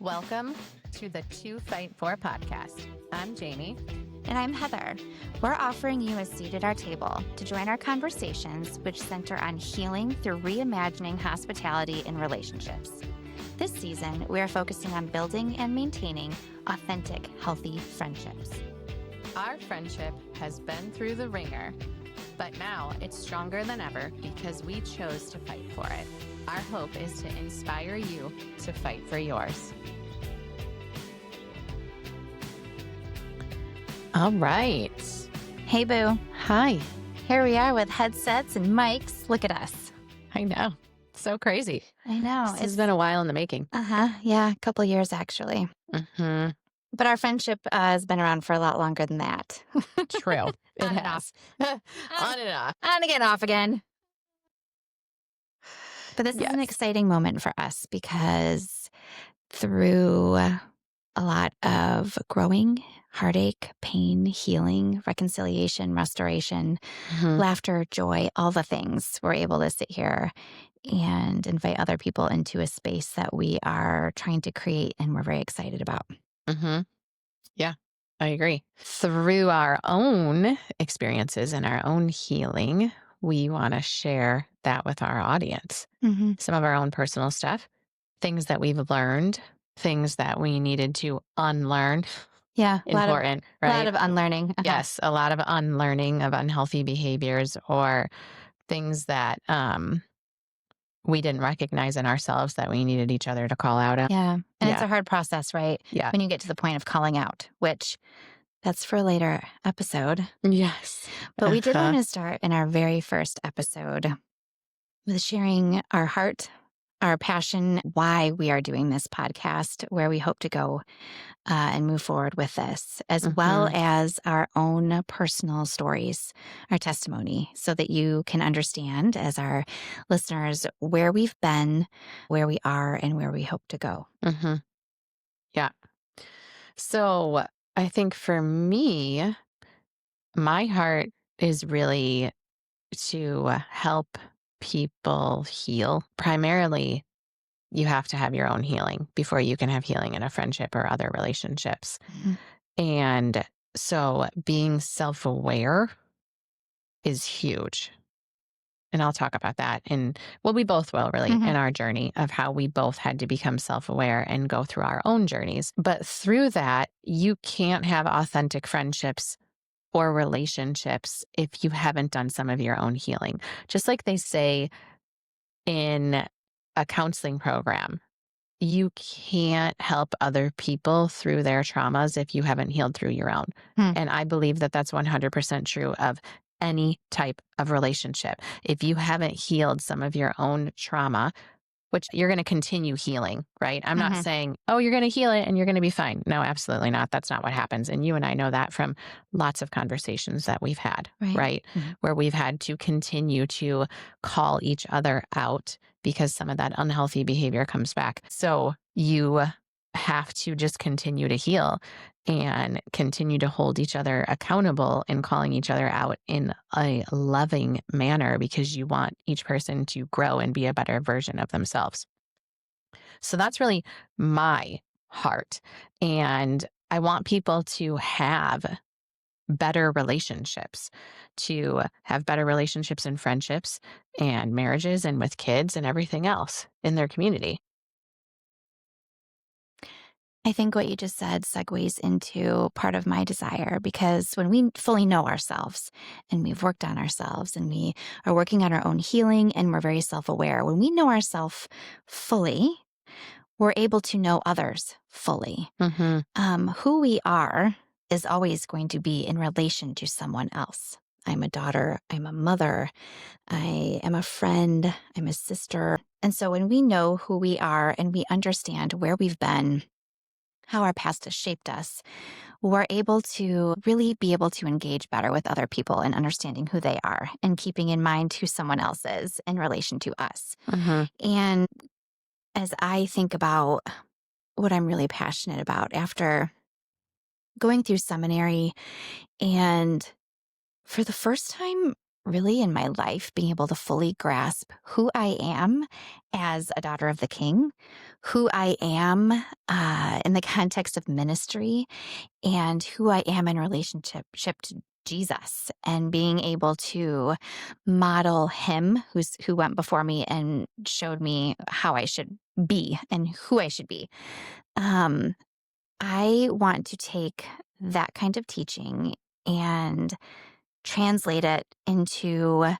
Welcome to the To Fight For podcast. I'm Jamie. And I'm Heather. We're offering you a seat at our table to join our conversations, which center on healing through reimagining hospitality in relationships. This season, we are focusing on building and maintaining authentic, healthy friendships. Our friendship has been through the ringer, but now it's stronger than ever because we chose to fight for it. Our hope is to inspire you to fight for yours. All right. Hey, boo. Hi. Here we are with headsets and mics. Look at us. I know. So crazy. I know. It's been a while in the making. Yeah, a couple years actually. Mm-hmm. But our friendship has been around for a lot longer than that. True. It On and has. On and off. On again, off again. But this is an Yes. exciting moment for us because through a lot of growing, heartache, pain, healing, reconciliation, restoration, Mhm. laughter, joy, all the things, we're able to sit here and invite other people into a space that we are trying to create and we're very excited about. Mm-hmm. Yeah, I agree. Through our own experiences and our own healing, we want to share that with our audience. Mm-hmm. Some of our own personal stuff, things that we've learned, things that we needed to unlearn. Yeah, Important, a right? lot of unlearning. Yes, a lot of unlearning of unhealthy behaviors or things that we didn't recognize in ourselves that we needed each other to call out on. Yeah. And it's Yeah. a hard process, right? Yeah. When you get to the point of calling out, which that's for a later episode. Yes. But we did want to start in our very first episode with sharing our heart, our passion, why we are doing this podcast, where we hope to go and move forward with this, as well as our own personal stories, our testimony, so that you can understand as our listeners where we've been, where we are, and where we hope to go. Mm-hmm. Yeah. So I think for me, my heart is really to help people heal. Primarily, you have to have your own healing before you can have healing in a friendship or other relationships. Mm-hmm. And so being self-aware is huge. And I'll talk about that. And well, we both will really in our journey of how we both had to become self-aware and go through our own journeys. But through that, you can't have authentic friendships or relationships if you haven't done some of your own healing. Just like they say in a counseling program, you can't help other people through their traumas if you haven't healed through your own. And I believe that that's 100% true of any type of relationship. If you haven't healed some of your own trauma, which you're going to continue healing, right? I'm not saying, oh, you're going to heal it and you're going to be fine. No, absolutely not. That's not what happens. And you and I know that from lots of conversations that we've had, right? Where we've had to continue to call each other out because some of that unhealthy behavior comes back. So you have to just continue to heal and continue to hold each other accountable and calling each other out in a loving manner because you want each person to grow and be a better version of themselves. So that's really my heart. And I want people to have better relationships, to have better relationships and friendships and marriages and with kids and everything else in their community. I think what you just said segues into part of my desire, because when we fully know ourselves and we've worked on ourselves and we are working on our own healing and we're very self-aware, when we know ourselves fully, we're able to know others fully. Who we are is always going to be in relation to someone else. I'm a daughter, I'm a mother, I am a friend, I'm a sister. And so when we know who we are and we understand where we've been, how our past has shaped us, we're able to really be able to engage better with other people and understanding who they are and keeping in mind who someone else is in relation to us. And as I think about what I'm really passionate about after going through seminary and for the first time really in my life being able to fully grasp who I am as a daughter of the King, who I am in the context of ministry, and who I am in relationship to Jesus, and being able to model him who went before me and showed me how I should be and who I should be. Um, I want to take that kind of teaching and translate it into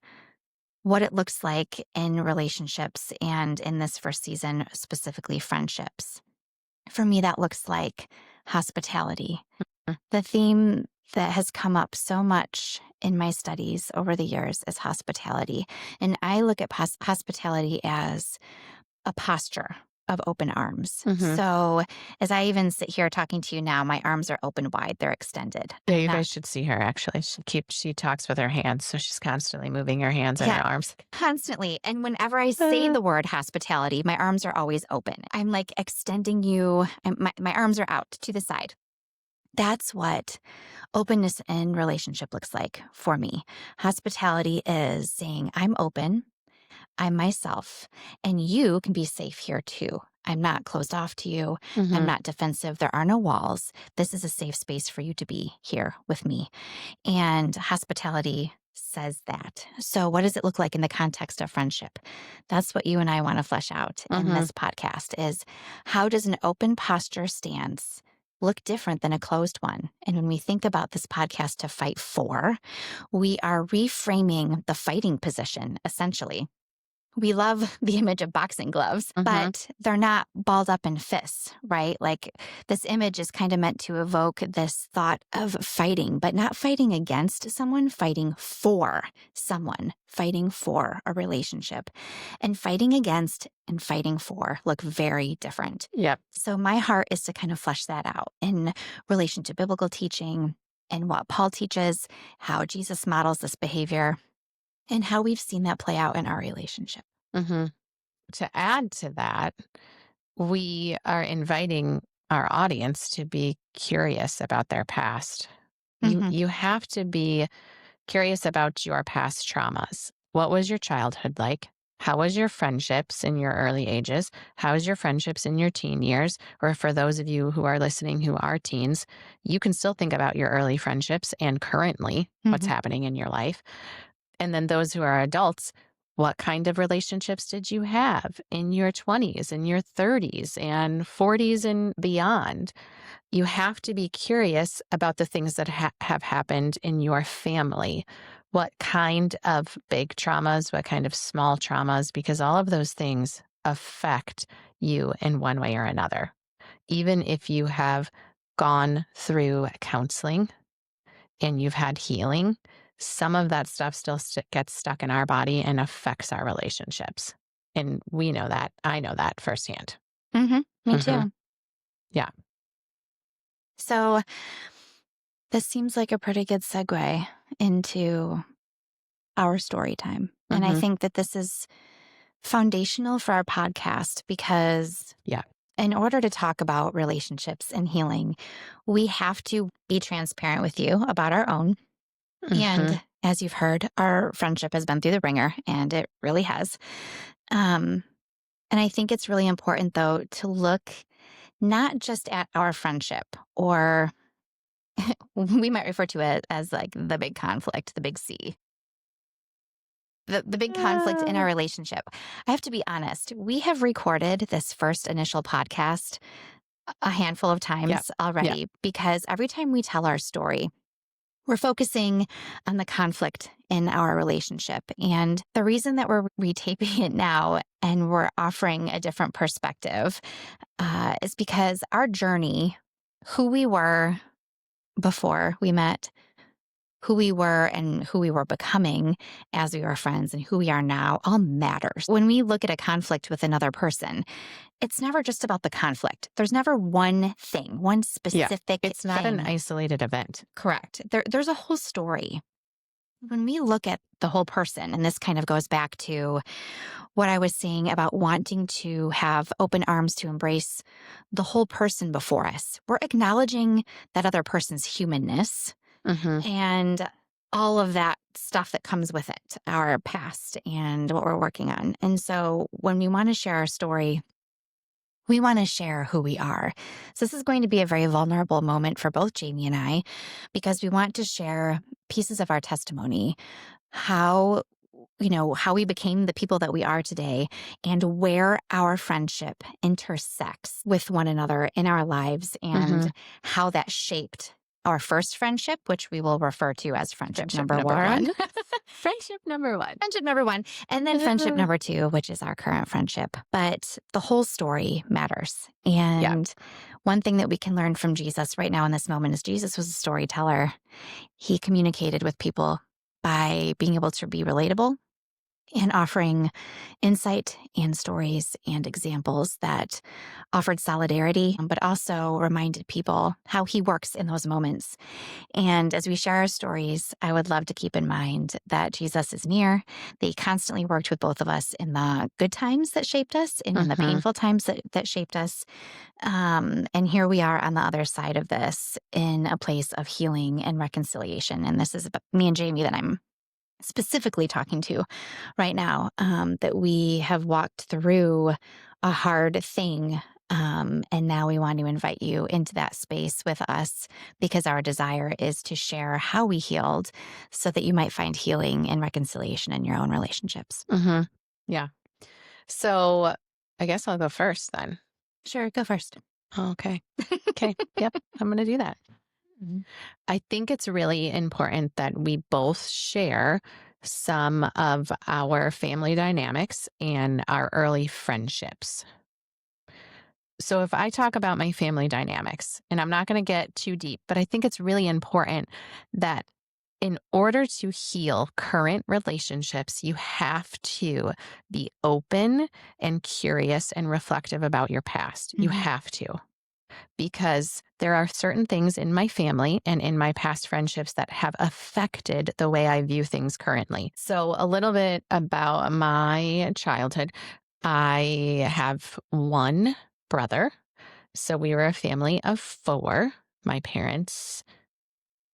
what it looks like in relationships and in this first season, specifically friendships. For me, that looks like hospitality. The theme that has come up so much in my studies over the years is hospitality. And I look at hospitality as a posture of open arms. Mm-hmm. So as I even sit here talking to you now, my arms are open wide, they're extended. Yeah, you guys should see her actually. She talks with her hands, so she's constantly moving her hands and her arms. Constantly. And whenever I say the word hospitality, my arms are always open. I'm like extending you, and my arms are out to the side. That's what openness in relationship looks like for me. Hospitality is saying, I'm open, I'm myself, and you can be safe here too. I'm not closed off to you. Mm-hmm. I'm not defensive. There are no walls. This is a safe space for you to be here with me. And hospitality says that. So what does it look like in the context of friendship? That's what you and I want to flesh out in this podcast is how does an open posture stance look different than a closed one? And when we think about this podcast to fight for, we are reframing the fighting position essentially. We love the image of boxing gloves, but they're not balled up in fists, right? Like this image is kind of meant to evoke this thought of fighting, but not fighting against someone, fighting for someone, fighting for a relationship. And fighting against and fighting for look very different. Yep. So my heart is to kind of flesh that out in relation to biblical teaching and what Paul teaches, how Jesus models this behavior, and how we've seen that play out in our relationship. Mm-hmm. To add to that, we are inviting our audience to be curious about their past. You have to be curious about your past traumas. What was your childhood like? How was your friendships in your early ages? How was your friendships in your teen years? Or for those of you who are listening who are teens, you can still think about your early friendships and currently what's happening in your life. And then those who are adults, what kind of relationships did you have in your 20s and your 30s and 40s and beyond? You have to be curious about the things that have happened in your family. What kind of big traumas, what kind of small traumas, because all of those things affect you in one way or another. Even if you have gone through counseling and you've had healing, some of that stuff still gets stuck in our body and affects our relationships. And we know that. I know that firsthand. Me too. Yeah. So this seems like a pretty good segue into our story time. And I think that this is foundational for our podcast because in order to talk about relationships and healing, we have to be transparent with you about our own. And as you've heard, our friendship has been through the ringer, and it really has. And I think it's really important, though, to look not just at our friendship, or we might refer to it as like the big conflict, the big C. The big conflict in our relationship. I have to be honest, we have recorded this first initial podcast a handful of times already because every time we tell our story, we're focusing on the conflict in our relationship. And the reason that we're retaping it now and we're offering a different perspective is because our journey, who we were before we met, who we were and who we were becoming as we were friends and who we are now all matters. When we look at a conflict with another person, it's never just about the conflict. There's never one thing, one specific It's not thing. an isolated event. Correct. There's a whole story. When we look at the whole person, and this kind of goes back to what I was saying about wanting to have open arms to embrace the whole person before us, we're acknowledging that other person's humanness and all of that stuff that comes with it, our past and what we're working on. And so when we want to share our story, we want to share who we are. So this is going to be a very vulnerable moment for both Jamie and I because we want to share pieces of our testimony, how how we became the people that we are today and where our friendship intersects with one another in our lives Hmm. and how that shaped our first friendship, which we will refer to as friendship Friendship number number one. one. Friendship number one. Friendship number one, and then friendship number two, which is our current friendship. But the whole story matters. Yeah. And one thing that we can learn from Jesus right now in this moment is Jesus was a storyteller. He communicated with people by being able to be relatable and offering insight and stories and examples that offered solidarity, but also reminded people how he works in those moments. And as we share our stories, I would love to keep in mind that Jesus is near, that he constantly worked with both of us in the good times that shaped us and in the Hmm. painful times that shaped us. And here we are on the other side of this in a place of healing and reconciliation. And this is about me and Jamie that I'm specifically talking to right now, that we have walked through a hard thing. And now we want to invite you into that space with us because our desire is to share how we healed so that you might find healing and reconciliation in your own relationships. Hmm. Yeah. So I guess I'll go first then. Sure, go first. Okay. Okay. Yep. I'm going to do that. Mhm. I think it's really important that we both share some of our family dynamics and our early friendships. So, if I talk about my family dynamics, and I'm not going to get too deep, but I think it's really important that in order to heal current relationships, you have to be open and curious and reflective about your past. You Mhm. have to, because there are certain things in my family and in my past friendships that have affected the way I view things currently. So, a little bit about my childhood. I have one brother. So, we were a family of four. My parents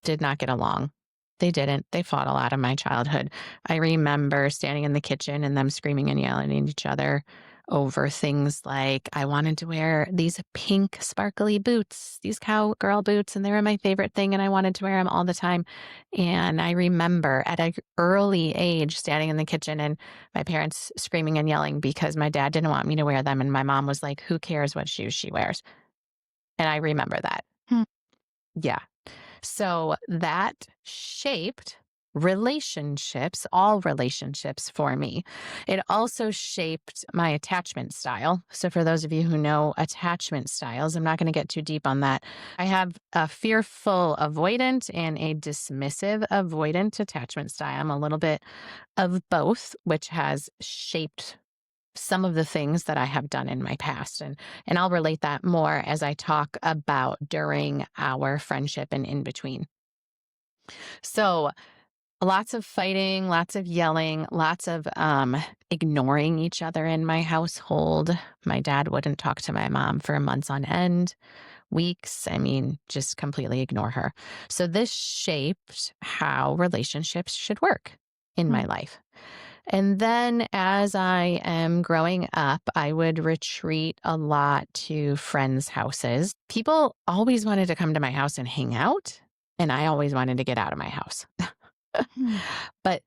did not get along. They didn't. They fought a lot in my childhood. I remember standing in the kitchen and them screaming and yelling at each other over things like I wanted to wear these pink sparkly boots, these cowgirl boots, and they were my favorite thing, and I wanted to wear them all the time. And I remember at an early age standing in the kitchen and my parents screaming and yelling because my dad didn't want me to wear them, and my mom was like, "Who cares what shoes she wears?" And I remember that. Hmm. Yeah. So that shaped relationships, all relationships for me. It also shaped my attachment style. So, for those of you who know attachment styles, I'm not going to get too deep on that. I have a fearful avoidant and a dismissive avoidant attachment style. I'm a little bit of both, which has shaped some of the things that I have done in my past. And I'll relate that more as I talk about during our friendship and in between. So, lots of fighting, lots of yelling, lots of ignoring each other in my household. My dad wouldn't talk to my mom for months on end, weeks. I mean, just completely ignore her. So, this shaped how relationships should work in Hmm. my life. And then as I am growing up, I would retreat a lot to friends' houses. People always wanted to come to my house and hang out, and I always wanted to get out of my house. Hmm. But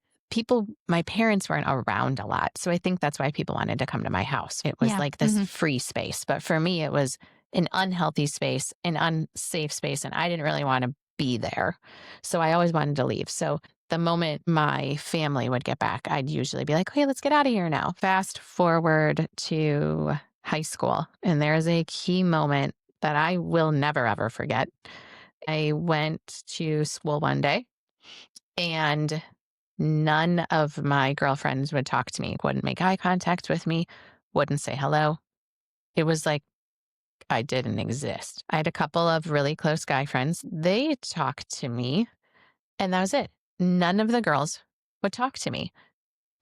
my parents weren't around a lot. So I think that's why people wanted to come to my house. It was Yeah. like this free space. But for me, it was an unhealthy space, an unsafe space, and I didn't really want to be there. So I always wanted to leave. So the moment my family would get back, I'd usually be like, okay, let's get out of here now. Fast forward to high school. And there is a key moment that I will never, ever forget. I went to school one day and none of my girlfriends would talk to me, wouldn't make eye contact with me, wouldn't say hello. It was like I didn't exist. I had a couple of really close guy friends. They talked to me, and that was it. None of the girls would talk to me.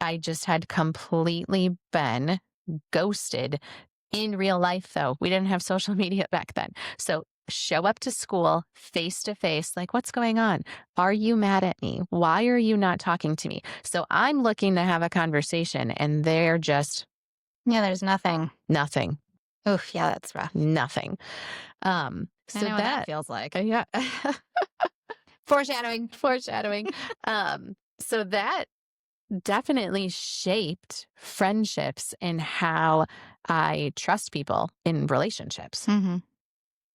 I just had completely been ghosted in real life, though. We didn't have social media back then. So show up to school face to face, like, what's going on? Are you mad at me? Why are you not talking to me? So I'm looking to have a conversation and they're just Yeah, there's nothing. nothing, Oof, yeah, that's rough. nothing. I So know what that that, feels like. yeah, Foreshadowing. foreshadowing. So that definitely shaped friendships and how I trust people in relationships Hmm.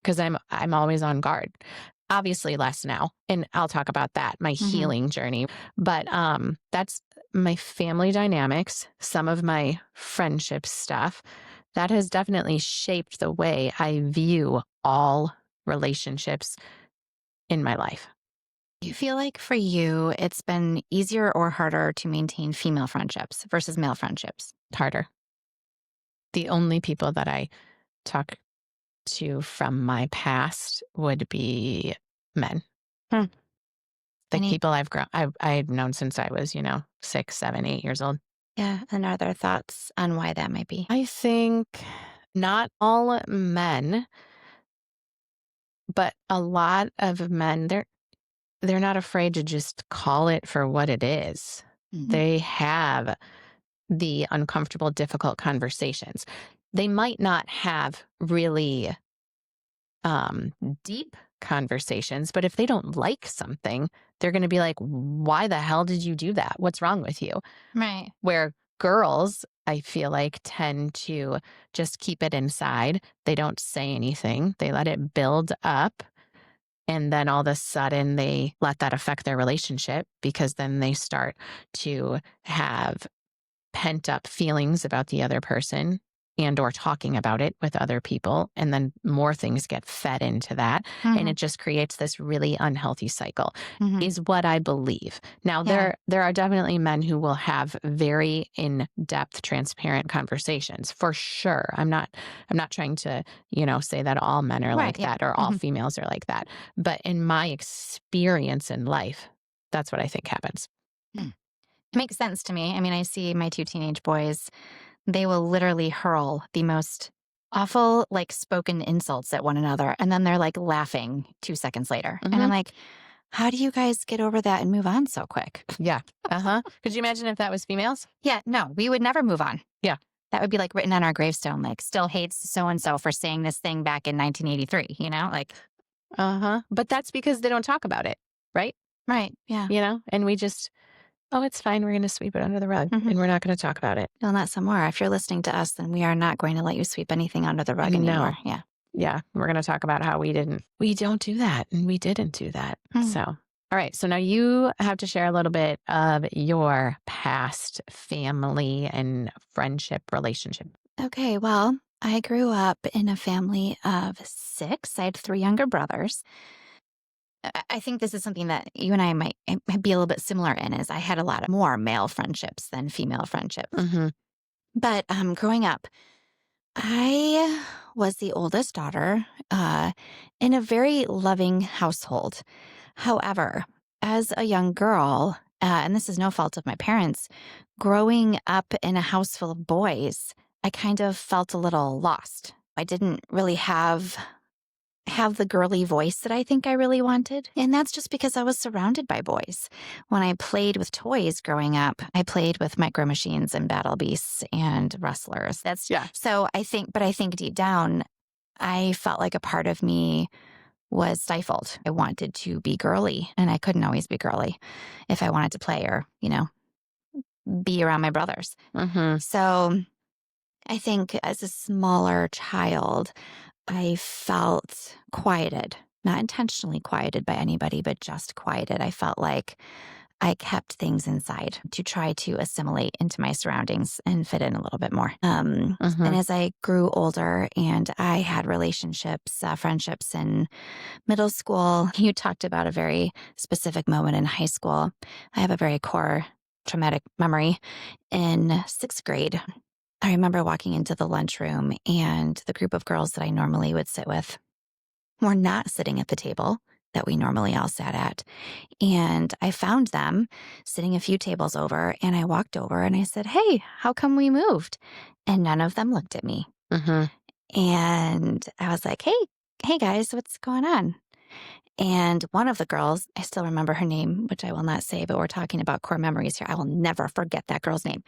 because I'm always on guard. Obviously less now, and I'll talk about that, my Hmm. healing journey. But that's my family dynamics, some of my friendship stuff. That has definitely shaped the way I view all relationships in my life. Do you feel like for you, it's been easier or harder to maintain female friendships versus male friendships? Harder. The only people that I talk to from my past would be men. Hmm. Like Any, people I've known since I was, 6, 7, 8 years old. yeah, and are there thoughts on why that might be? I think not all men, but a lot of men, they're not afraid to just call it for what it is. Hmm. They have the uncomfortable, difficult conversations. They might not have really um, deep conversations, but if they don't like something, they're going to be like, why the hell did you do that? What's wrong with you? Right. Where girls, I feel like, tend to just keep it inside. They don't say anything, they let it build up. And then all of a sudden, they let that affect their relationship because then they start to have pent up feelings about the other person and or talking about it with other people, and then more things get fed into that, and Hmm. it just creates this really unhealthy cycle, Hmm. is what I believe. Now Yeah. there are definitely men who will have very in-depth transparent conversations, for sure. I'm not trying to, say that all men are Right. like Yeah. that or all Hmm. females are like that, but in my experience in life, that's what I think happens. It makes sense to me. I mean, I see my two teenage boys, they will literally hurl the most awful, like spoken insults at one another. And then they're like laughing 2 seconds later. And I'm Mhm. like, how do you guys get over that and move on so quick? Yeah. Uh-huh. Could you imagine if that was females? Yeah, no, we would never move on. Yeah. That would be like written on our gravestone, like, still hates so and so for saying this thing back in 1983, Like, Uh-huh. But that's because they don't talk about it, right? right. Yeah. And we just, oh, it's fine. We're going to sweep it under the rug Hmm. and we're not going to talk about it. No, not some more. If you're listening to us, then we are not going to let you sweep anything under the rug No. anymore. Yeah. Yeah. We're going to talk about how we don't do that and we didn't do that. Hmm. So, all right. So now you have to share a little bit of your past family and friendship relationship. Okay. Well, I grew up in a family of 6. I had 3 younger brothers. I think this is something that you and I might be a little bit similar in, is I had a lot more male friendships than female friendships. Mm-hmm. But growing up, I was the oldest daughter in a very loving household. However, as a young girl, and this is no fault of my parents, growing up in a house full of boys, I kind of felt a little lost. I didn't really have the girly voice that I think I really wanted. And that's just because I was surrounded by boys. When I played with toys growing up, I played with Micro Machines and Battle Beasts and Wrestlers. Yeah. So I think deep down, I felt like a part of me was stifled. I wanted to be girly, and I couldn't always be girly if I wanted to play or, be around my brothers. Mm-hmm. So I think as a smaller child, I felt quieted, not intentionally quieted by anybody, but just quieted. I felt like I kept things inside to try to assimilate into my surroundings and fit in a little bit more. Mm-hmm. And as I grew older and I had relationships, friendships in middle school, you talked about a very specific moment in high school. I have a very core traumatic memory in 6th grade. I remember walking into the lunchroom and the group of girls that I normally would sit with were not sitting at the table that we normally all sat at. And I found them sitting a few tables over, and I walked over and I said, "Hey, how come we moved?" And none of them looked at me. Mm-hmm. And I was like, "Hey, hey guys, what's going on? And one of the girls, I still remember her name, which I will not say, but we're talking about core memories here. I will never forget that girl's name.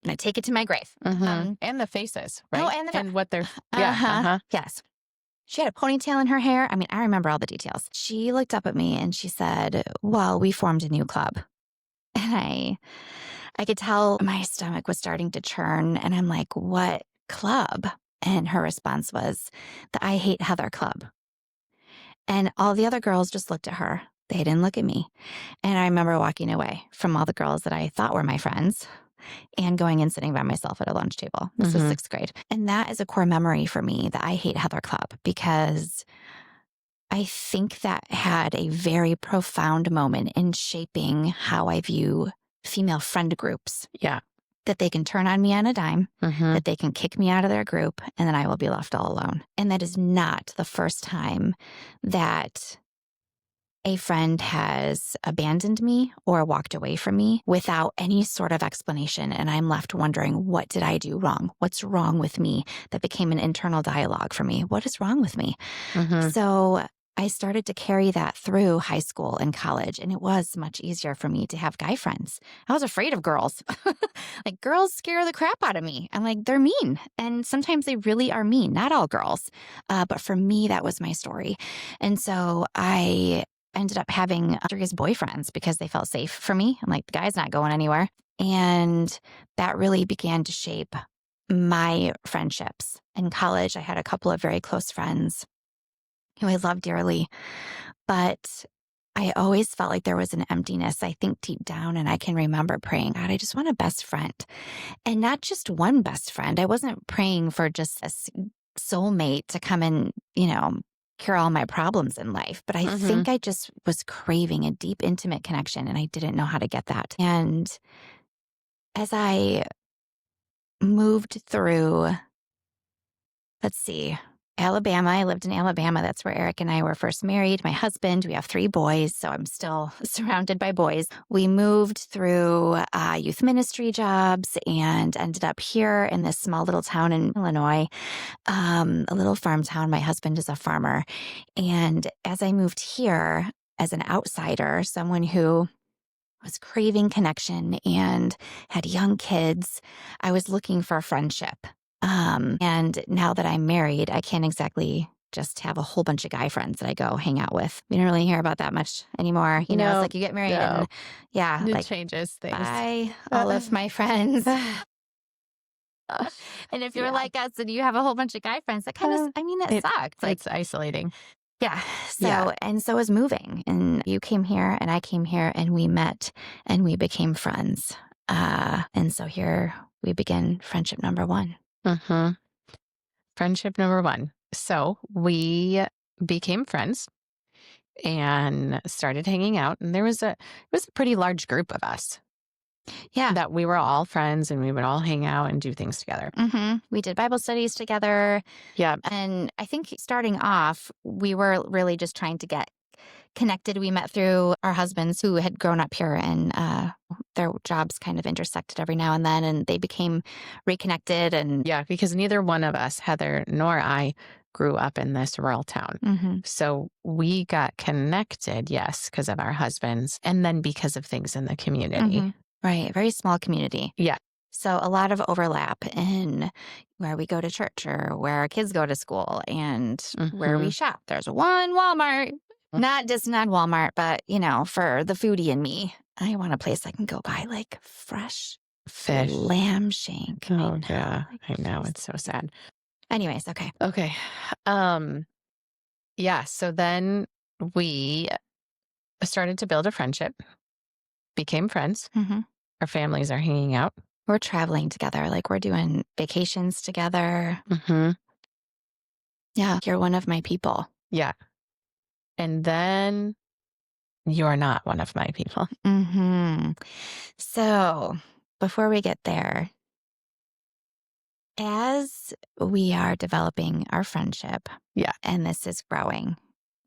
And I take it to my grave. And the faces, Oh, right? and the And what they're, uh yeah, huh. uh-huh. Yes. She had a ponytail in her hair. I mean, I remember all the details. She looked up at me and she said, well, we formed a new club. And I could tell my stomach was starting to churn. And I'm like, what club? And her response was the I Hate Heather Club. And all the other girls just looked at her. They didn't look at me. And I remember walking away from all the girls that I thought were my friends and going and sitting by myself at a lunch table. This was sixth grade. And that is a core memory for me, the I Hate Heather Club, because I think that had a very profound moment in shaping how I view female friend groups. Yeah. That they can turn on me on a dime, Mm-hmm. that they can kick me out of their group, and then I will be left all alone. And that is not the first time that a friend has abandoned me or walked away from me without any sort of explanation. And I'm left wondering, what did I do wrong? What's wrong with me? That became an internal dialogue for me. What is wrong with me? Mm-hmm. So I started to carry that through high school and college, and it was much easier for me to have guy friends. I was afraid of girls. Like, girls scare the crap out of me. I'm like, they're mean. And sometimes they really are mean. Not all girls. But for me, that was my story. And so I ended up having serious boyfriends because they felt safe for me. I'm like, the guy's not going anywhere. And that really began to shape my friendships. In college, I had a couple of very close friends who I love dearly, but I always felt like there was an emptiness, I think, deep down. And I can remember praying, God, I just want a best friend. And not just one best friend. I wasn't praying for just a soulmate to come and, cure all my problems in life. But I think I just was craving a deep, intimate connection, and I didn't know how to get that. And as I moved through, let's see, Alabama. I lived in Alabama. That's where Eric and I were first married. My husband, we have 3 boys, so I'm still surrounded by boys. We moved through youth ministry jobs and ended up here in this small little town in Illinois, a little farm town. My husband is a farmer. And as I moved here as an outsider, someone who was craving connection and had young kids, I was looking for friendship. And now that I'm married, I can't exactly just have a whole bunch of guy friends that I go hang out with. We don't really hear about that much anymore. It's No, like you get married no. and It like, changes things. bye, all of my friends. And if you're Yeah. like us and you have a whole bunch of guy friends, that kind of, that sucks. Like, It's isolating. yeah. So, Yeah. and so is moving. And you came here and I came here and we met and we became friends. And so here we begin friendship number 1. Mm-hmm. Friendship number 1. So we became friends and started hanging out. And it was a pretty large group of us Yeah. that we were all friends and we would all hang out and do things together. We did Bible studies together. Yeah. And I think starting off, we were really just trying to get connected. We met through our husbands who had grown up here, and their jobs kind of intersected every now and then, and they became reconnected. And Yeah, because neither one of us, Heather nor I, grew up in this rural town. So we got connected, yes, because of our husbands, and then because of things in the community. Right. Very small community. Yeah. So a lot of overlap in where we go to church or where our kids go to school and where we shop. There's one Walmart, not Walmart, but for the foodie in me, I want a place I can go buy like fresh Fish. lamb shank. Oh, yeah. I know. It's so sad. Anyways, okay. Okay. Yeah. So then we started to build a friendship, became friends. Our families are hanging out. We're traveling together. Like, we're doing vacations together. Yeah. You're one of my people. Yeah. And then you're not one of my people. So before we get there, as we are developing our friendship, and this is growing,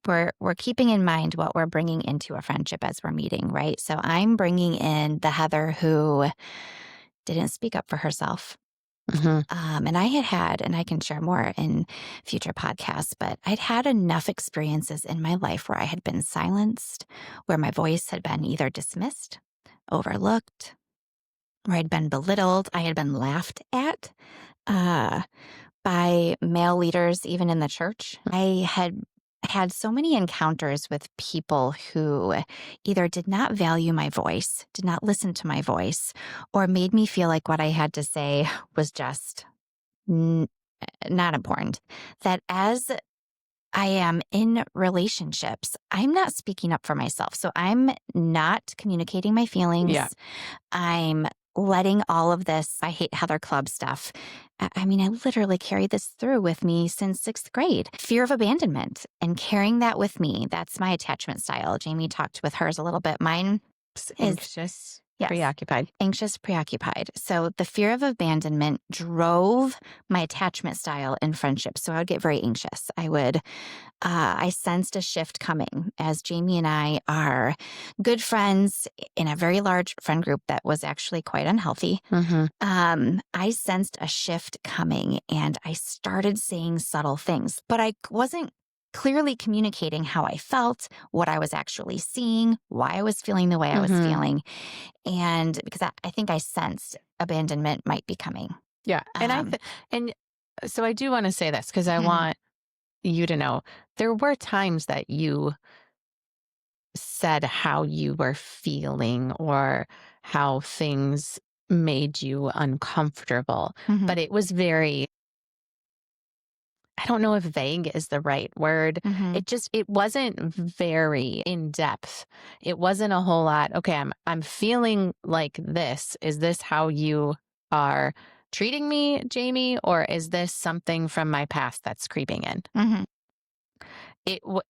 we're keeping in mind what we're bringing into a friendship as we're meeting, right? So I'm bringing in the Heather who didn't speak up for herself. Mhm. And I had, and I can share more in future podcasts, but I'd had enough experiences in my life where I had been silenced, where my voice had been either dismissed, overlooked, where I'd been belittled, I had been laughed at uh, by male leaders, even in the church. I had had so many encounters with people who either did not value my voice, did not listen to my voice, or made me feel like what I had to say was just n- not important. That as I am in relationships, I'm not speaking up for myself. So I'm not communicating my Yeah. feelings. I'm letting all of this, I hate Heather Club stuff. I mean, I literally carried this through with me since sixth grade. Fear of abandonment and carrying that with me. That's my attachment style. Jamie talked with hers a little bit. Mine is, Anxious, yes, preoccupied. anxious, preoccupied. So the fear of abandonment drove my attachment style in friendships. So I would get very anxious. I sensed a shift coming as Jamie and I are good friends in a very large friend group that was actually quite unhealthy. Mhm. I sensed a shift coming and I started saying subtle things, but I wasn't clearly communicating how I felt, what I was actually seeing, why I was feeling the way I was Mhm. feeling. And because I think I sensed abandonment might be coming. Yeah. Um, And so I do wanna say this because I mhm, want you to know there were times that you said how you were feeling or how things made you uncomfortable, mhm, but it was very, I don't know if vague is the right word. mhm, It wasn't very in depth. It wasn't a whole lot. Okay, I'm feeling like this. Is this how you are treating me, Jamie, or is this something from my past that's creeping in? mhm.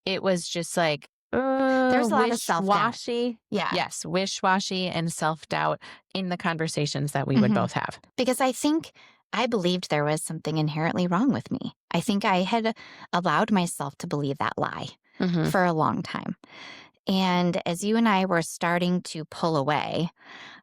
It was just like, There's a lot of self doubt. wish-washy. Yeah. Yes, wish-washy and self-doubt in the conversations that we would Mhm. both have. Because I think I believed there was something inherently wrong with me. I think I had allowed myself to believe that lie Mhm. for a long time. And as you and I were starting to pull away,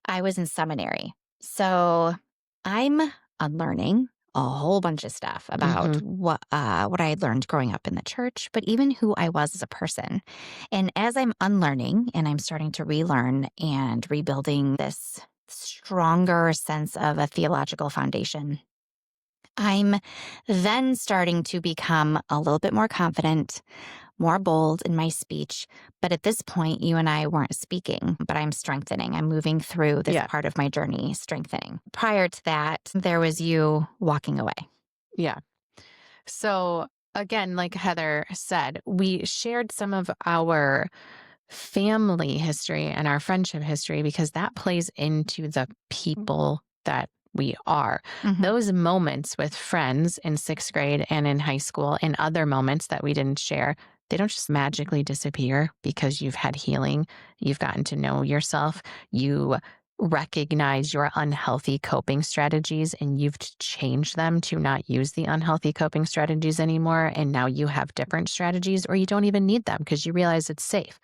I was in seminary. So I'm unlearning a whole bunch of stuff about Mhm. what I had learned growing up in the church, but even who I was as a person. And as I'm unlearning and I'm starting to relearn and rebuilding this stronger sense of a theological foundation, I'm then starting to become a little bit more confident, more bold in my speech. But at this point, you and I weren't speaking, but I'm strengthening. I'm moving through this Yeah. part of my journey, strengthening. Prior to that, there was you walking away. Yeah. So again, like Heather said, we shared some of our family history and our friendship history because that plays into the people that we are. Hmm. Those moments with friends in sixth grade and in high school and other moments that we didn't share, they don't just magically disappear because you've had healing. You've gotten to know yourself. You recognize your unhealthy coping strategies and you've changed them to not use the unhealthy coping strategies anymore. And now you have different strategies or you don't even need them because you realize it's safe.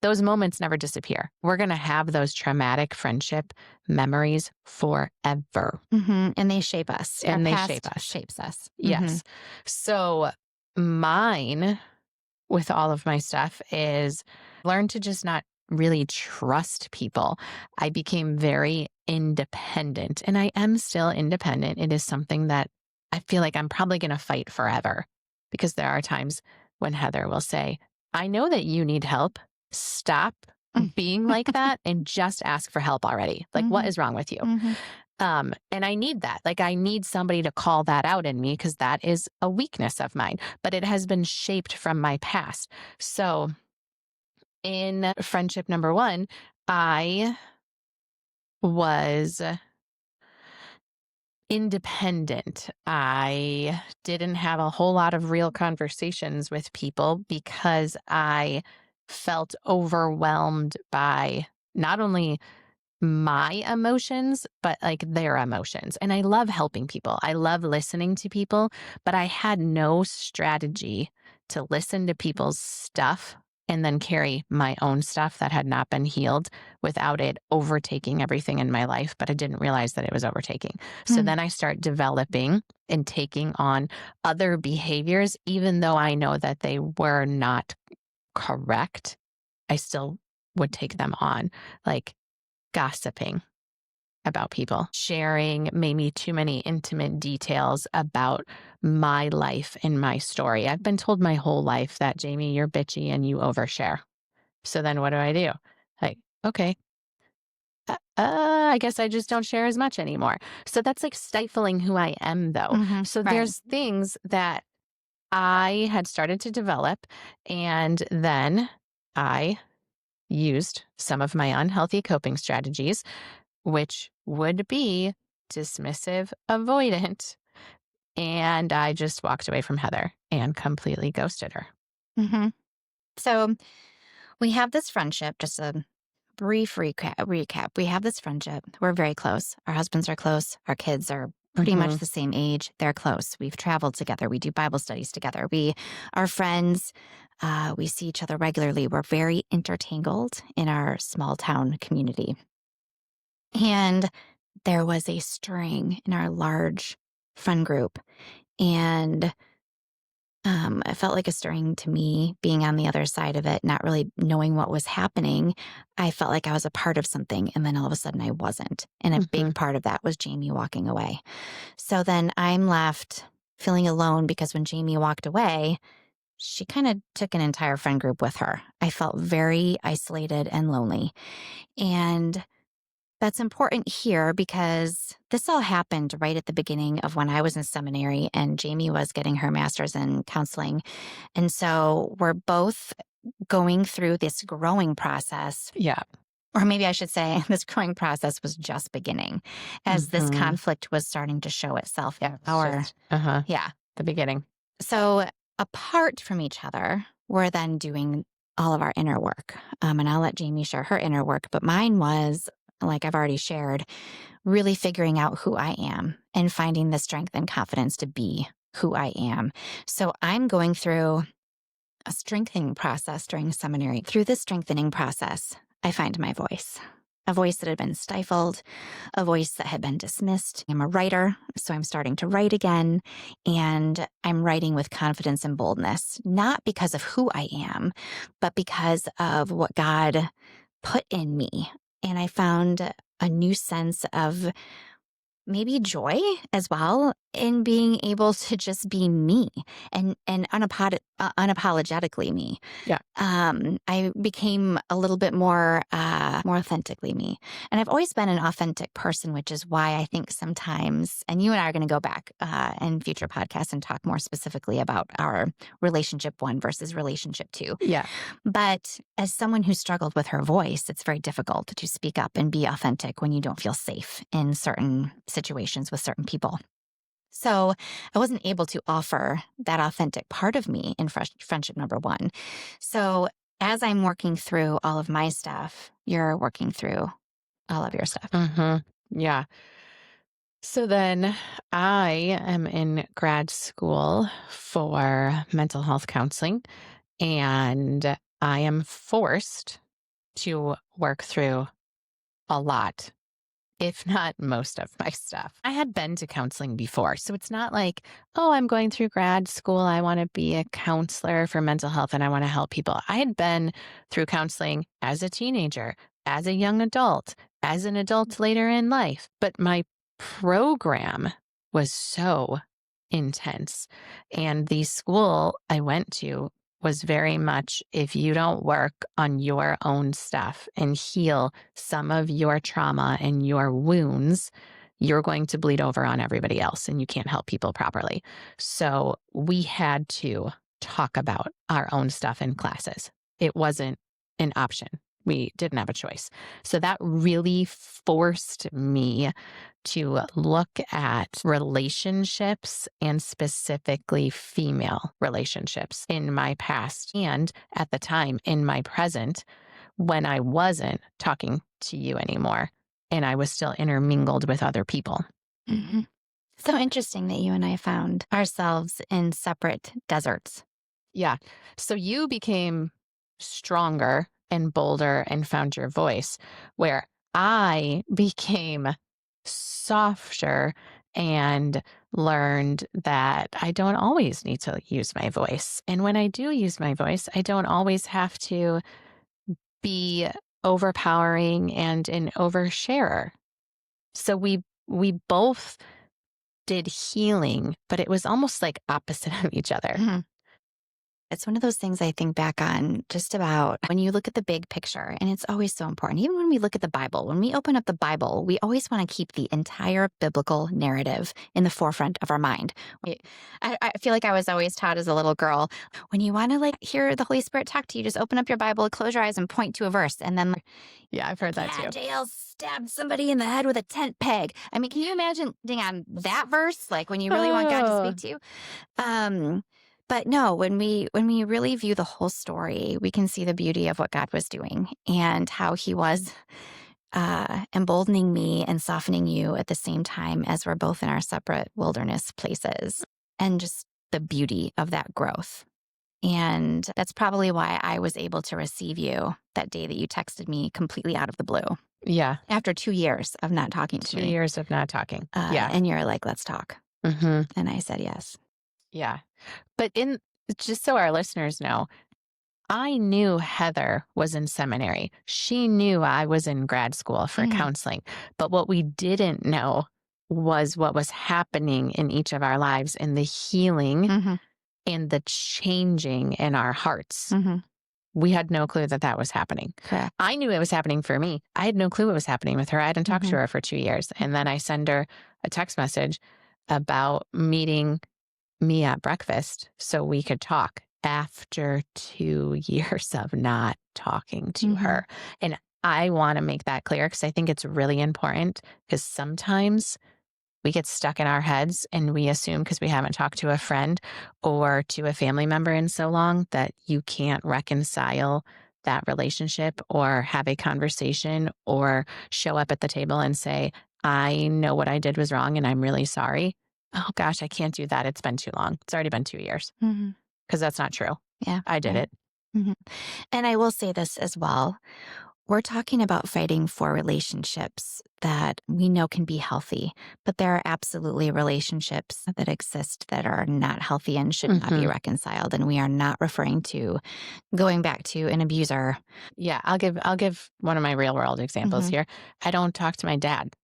Those moments never disappear. We're going to have those traumatic friendship memories forever, And they shape us. Our and they shape past us. shapes us. Yes. So, mine with all of my stuff is learn to just not really trust people. I became very independent, and I am still independent. It is something that I feel like I'm probably going to fight forever because there are times when Heather will say, I know that you need help. Stop being like that and just ask for help already. Like, what Hmm. is wrong with you? Hmm. And I need that. Like, I need somebody to call that out in me because that is a weakness of mine, but it has been shaped from my past. So, in friendship number one, I was independent. I didn't have a whole lot of real conversations with people because I felt overwhelmed by not only my emotions, but like their emotions. And I love helping people. I love listening to people, but I had no strategy to listen to people's stuff and then carry my own stuff that had not been healed without it overtaking everything in my life, but I didn't realize that it was overtaking. So Mm. then I start developing and taking on other behaviors, even though I know that they were not correct. I still would take them on, like gossiping about people, sharing maybe too many intimate details about my life and my story. I've been told my whole life that, Jamie, you're bitchy and you overshare. So then what do? Like, okay, I guess I just don't share as much anymore. So that's like stifling who I am, though. Hmm. So Right. there's things that I had started to develop, and then I used some of my unhealthy coping strategies, which would be dismissive, avoidant. And I just walked away from Heather and completely ghosted her. Hmm. So we have this friendship, just a brief recap. We have this friendship. We're very close. Our husbands are close. Our kids are pretty much Hmm. the same age. They're close. We've traveled together. We do Bible studies together. We are friends. We see each other regularly. We're very intertangled in our small town community. And there was a stirring in our large friend group. And it felt like a stirring to me being on the other side of it, not really knowing what was happening. I felt like I was a part of something, and then all of a sudden I wasn't. And a Hmm. big part of that was Jamie walking away. So then I'm left feeling alone because when Jamie walked away, she kind of took an entire friend group with her. I felt very isolated and lonely. And that's important here because this all happened right at the beginning of when I was in seminary and Jamie was getting her master's in counseling. And so we're both going through this growing process, Yeah. or maybe I should say this growing process was just beginning as this Hmm. conflict was starting to show itself in Yeah. It's our, just yeah. the beginning. So apart from each other, we're then doing all of our inner work. And I'll let Jamie share her inner work, but mine was, like I've already shared, really figuring out who I am and finding the strength and confidence to be who I am. So I'm going through a strengthening process during seminary. Through this strengthening process, I find my voice. A voice that had been stifled, a voice that had been dismissed. I'm a writer, so I'm starting to write again, and I'm writing with confidence and boldness, not because of who I am, but because of what God put in me. And I found a new sense of maybe joy as well in being able to just be me and unapologetically me. Yeah. I became a little bit more authentically me, and I've always been an authentic person, which is why I think sometimes. And you and I are going to go back in future podcasts and talk more specifically about our relationship one versus relationship two. Yeah. But as someone who struggled with her voice, it's very difficult to speak up and be authentic when you don't feel safe in certain situations with certain people. So I wasn't able to offer that authentic part of me in friendship number one. So as I'm working through all of my stuff, you're working through all of your stuff. Hmm. Yeah. So then I am in grad school for mental health counseling, and I am forced to work through a lot, if not most of my stuff. I had been to counseling before, so it's not like, oh, I'm going through grad school. I want to be a counselor for mental health and I want to help people. I had been through counseling as a teenager, as a young adult, as an adult later in life, but my program was so intense. And the school I went to was very much, if you don't work on your own stuff and heal some of your trauma and your wounds, you're going to bleed over on everybody else and you can't help people properly. So we had to talk about our own stuff in classes. It wasn't an option. We didn't have a choice. So that really forced me to look at relationships and specifically female relationships in my past and at the time in my present when I wasn't talking to you anymore and I was still intermingled with other people. Mhm. So interesting that you and I found ourselves in separate deserts. Yeah. So you became stronger and bolder and found your voice, where I became softer and learned that I don't always need to use my voice. And when I do use my voice, I don't always have to be overpowering and an oversharer. So we both did healing, but it was almost like opposite of each other. Mhm. It's one of those things I think back on just about when you look at the big picture, and it's always so important. Even when we look at the Bible, when we open up the Bible, we always want to keep the entire biblical narrative in the forefront of our mind. I feel like I was always taught as a little girl, when you want to like hear the Holy Spirit talk to you, just open up your Bible, close your eyes, and point to a verse. And then, Yeah, I've heard that yeah, too. Jael stabbed somebody in the head with a tent peg. I mean, can you imagine on that verse, like when you really want God to speak to you? But no, when we really view the whole story, we can see the beauty of what God was doing and how He was emboldening me and softening you at the same time as we're both in our separate wilderness places, and just the beauty of that growth. And that's probably why I was able to receive you that day that you texted me completely out of the blue Yeah. after 2 years of not talking to 2 me. years of not talking. Yeah. And you're like, let's talk. Hmm. And I said yes. Yeah. But just so our listeners know, I knew Heather was in seminary. She knew I was in grad school for Mhm. counseling. But what we didn't know was what was happening in each of our lives and the healing Mhm. and the changing in our hearts. Mhm. We had no clue that that was happening. Correct. I knew it was happening for me. I had no clue what was happening with her. I hadn't talked to Mhm. her for 2 years. And then I send her a text message about meeting me at breakfast so we could talk after 2 years of not talking to Mhm. her. And I want to make that clear because I think it's really important, because sometimes we get stuck in our heads and we assume because we haven't talked to a friend or to a family member in so long that you can't reconcile that relationship or have a conversation or show up at the table and say, I know what I did was wrong and I'm really sorry. Oh gosh, I can't do that. It's been too long. It's already been 2 years, Mhm. because that's not true. Yeah. I did Right. it. Mhm. And I will say this as well. We're talking about fighting for relationships that we know can be healthy, but there are absolutely relationships that exist that are not healthy and should not be Mhm. reconciled. And we are not referring to going back to an abuser. Yeah, I'll give one of my real world examples Mhm. here. I don't talk to my dad.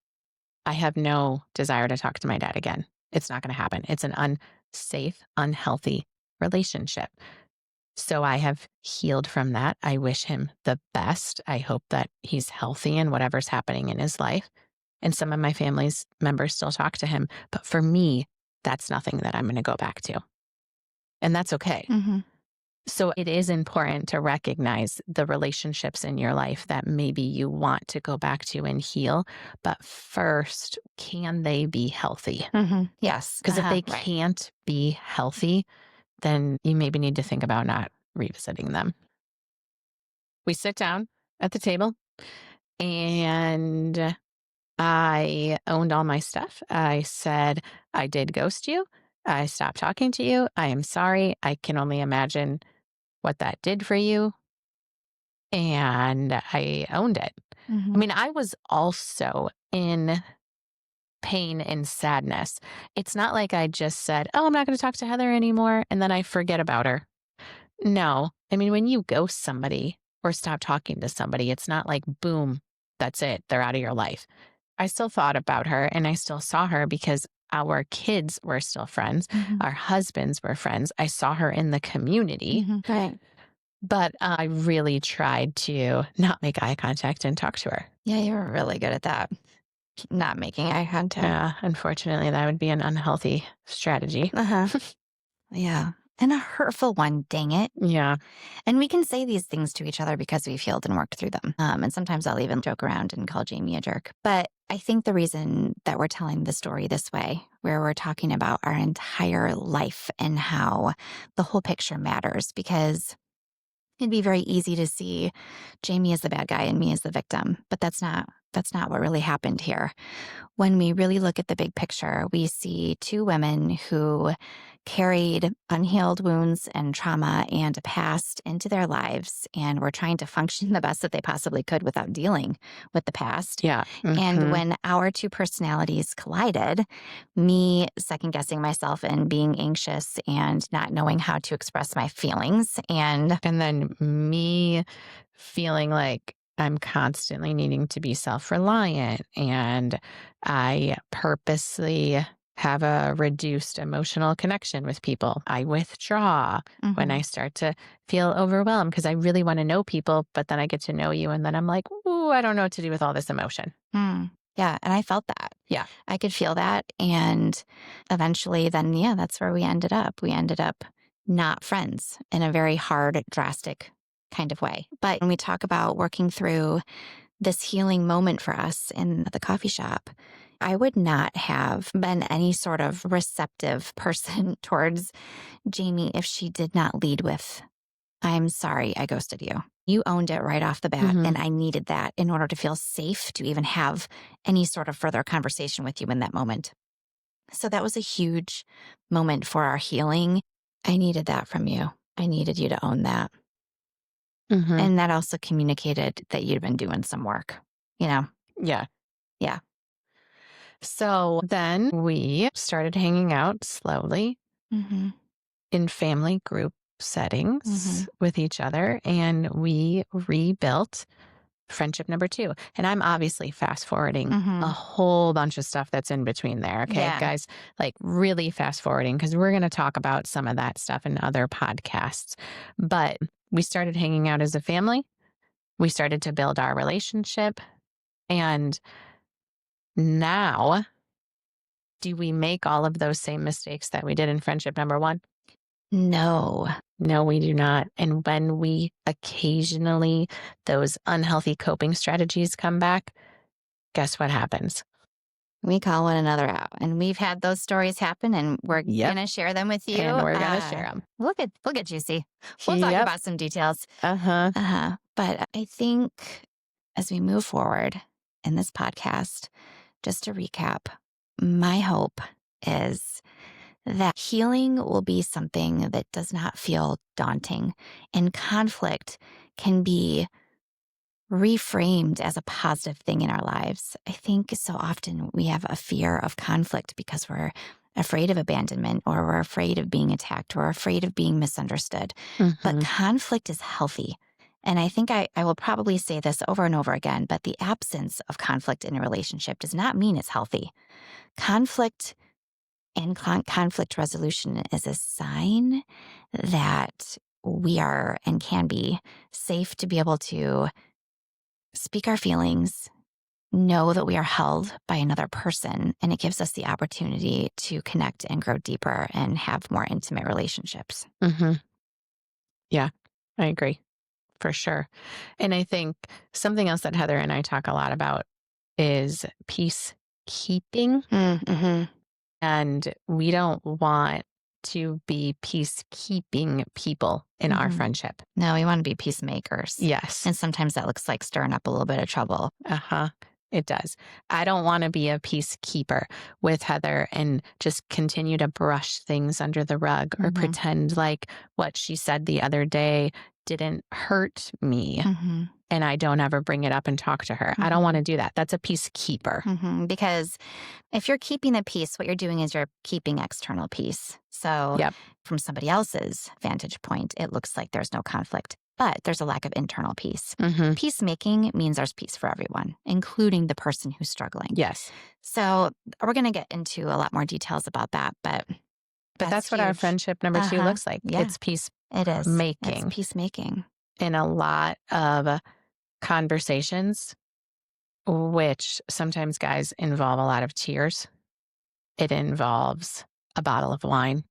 I have no desire to talk to my dad again. It's not going to happen. It's an unsafe, unhealthy relationship. So I have healed from that. I wish him the best. I hope that he's healthy in whatever's happening in his life. And some of my family's members still talk to him. But for me, that's nothing that I'm going to go back to. And that's okay. Mhm. So it is important to recognize the relationships in your life that maybe you want to go back to and heal. But first, can they be healthy? Mhm. Yes. Because if they Right. can't be healthy, then you maybe need to think about not revisiting them. We sit down at the table and I owned all my stuff. I said, I did ghost you. I stopped talking to you. I am sorry. I can only imagine what that did for you. And I owned it. I Mhm. mean, I was also in pain and sadness. It's not like I just said, oh, I'm not going to talk to Heather anymore, and then I forget about her. No. I mean, when you ghost somebody or stop talking to somebody, it's not like, boom, that's it. They're out of your life. I still thought about her and I still saw her because our kids were still friends. Mhm. Our husbands were friends. I saw her in the community, Mhm. Right. but I really tried to not make eye contact and talk to her. Yeah, you're really good at that. Not making eye contact. Yeah, unfortunately, that would be an unhealthy strategy. Uh-huh. Yeah. And a hurtful one, dang it. Yeah. And we can say these things to each other because we've healed and worked through them. And sometimes I'll even joke around and call Jamie a jerk. But I think the reason that we're telling the story this way, where we're talking about our entire life and how the whole picture matters, because it'd be very easy to see Jamie as the bad guy and me as the victim, but that's not That's not what really happened here. When we really look at the big picture, we see two women who carried unhealed wounds and trauma and a past into their lives and were trying to function the best that they possibly could without dealing with the past. Yeah. And when our two personalities collided, me second guessing myself and being anxious and not knowing how to express my feelings, and And then me feeling like I'm constantly needing to be self-reliant, and I purposely have a reduced emotional connection with people. I withdraw when I start to feel overwhelmed because I really want to know people, but then I get to know you and then I'm like, ooh, I don't know what to do with all this emotion. Yeah, and I felt that. Yeah. I could feel that. And eventually, then, yeah, that's where we ended up. We ended up not friends in a very hard, drastic kind of way. But when we talk about working through this healing moment for us in the coffee shop, I would not have been any sort of receptive person towards Jamie if she did not lead with, I'm sorry I ghosted you. You owned it right off the bat, and I needed that in order to feel safe to even have any sort of further conversation with you in that moment. So that was a huge moment for our healing. I needed that from you. I needed you to own that. And that also communicated that you'd been doing some work, you know? Yeah. Yeah. So then we started hanging out slowly in family group settings with each other, and we rebuilt friendship number 2. And I'm obviously fast forwarding a whole bunch of stuff that's in between there. Okay, Yeah. guys, like really fast forwarding because we're going to talk about some of that stuff in other podcasts. But we started hanging out as a family. We started to build our relationship. And now, do we make all of those same mistakes that we did in friendship number 1? No. No, we do not. And when we occasionally, those unhealthy coping strategies come back, guess what happens? We call one another out. And we've had those stories happen, and we're going to share them with you. And we're going to share them. Look at Juicy. We'll talk about some details. But I think as we move forward in this podcast, just to recap, my hope is that healing will be something that does not feel daunting, and conflict can be reframed as a positive thing in our lives. I think so often we have a fear of conflict because we're afraid of abandonment, or we're afraid of being attacked, or afraid of being misunderstood. But conflict is healthy. And I think I will probably say this over and over again, but the absence of conflict in a relationship does not mean it's healthy. Conflict and conflict resolution is a sign that we are and can be safe to be able to speak our feelings, know that we are held by another person, and it gives us the opportunity to connect and grow deeper and have more intimate relationships. Yeah, I agree for sure. And I think something else that Heather and I talk a lot about is peacekeeping. And we don't want to be peacekeeping people in our friendship. No, we want to be peacemakers. Yes. And sometimes that looks like stirring up a little bit of trouble. It does. I don't want to be a peacekeeper with Heather and just continue to brush things under the rug or pretend like what she said the other day didn't hurt me and I don't ever bring it up and talk to her. I don't want to do that. That's a peacekeeper. Because if you're keeping the peace, what you're doing is you're keeping external peace. So from somebody else's vantage point, it looks like there's no conflict, but there's a lack of internal peace. Peacemaking means there's peace for everyone, including the person who's struggling. Yes. So we're going to get into a lot more details about that, but that's what our friendship number 2 looks like. Yeah. It's peace. It is. Making. It's peacemaking. In a lot of conversations, which sometimes, guys, involve a lot of tears. It involves a bottle of wine.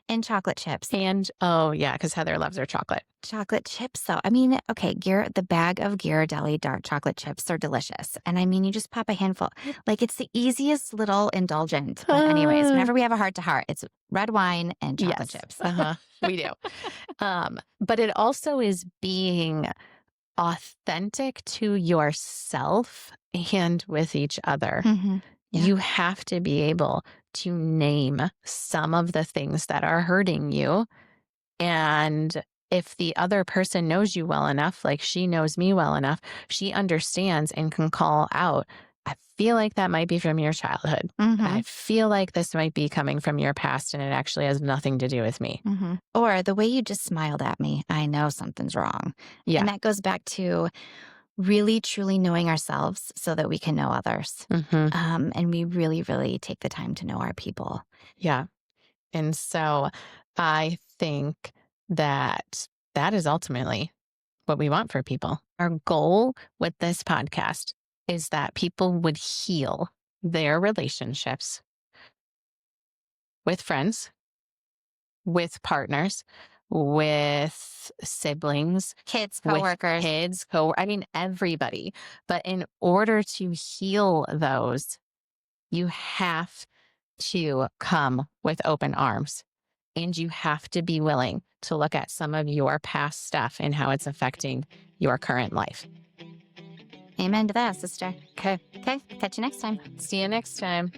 And chocolate chips. And, oh, yeah, because Heather loves her chocolate. Chocolate chips, though. I mean, okay, the bag of Ghirardelli dark chocolate chips are delicious. And I mean, you just pop a handful. Like, it's the easiest little indulgent. But anyways, whenever we have a heart-to-heart, it's red wine and chocolate chips. We do. But it also is being authentic to yourself and with each other. Yeah. You have to be able to name some of the things that are hurting you. And if the other person knows you well enough, like she knows me well enough, she understands and can call out, I feel like that might be from your childhood. I feel like this might be coming from your past and it actually has nothing to do with me. Or the way you just smiled at me, I know something's wrong. Yeah. And that goes back to really truly knowing ourselves so that we can know others. And we really, really take the time to know our people. Yeah. And so I think that that is ultimately what we want for people. Our goal with this podcast is that people would heal their relationships with friends, with partners, with siblings, Kids, with coworkers. kids, I mean, everybody. But in order to heal those, you have to come with open arms. And you have to be willing to look at some of your past stuff and how it's affecting your current life. Amen to that, sister. Okay. Okay, catch you next time. See you next time.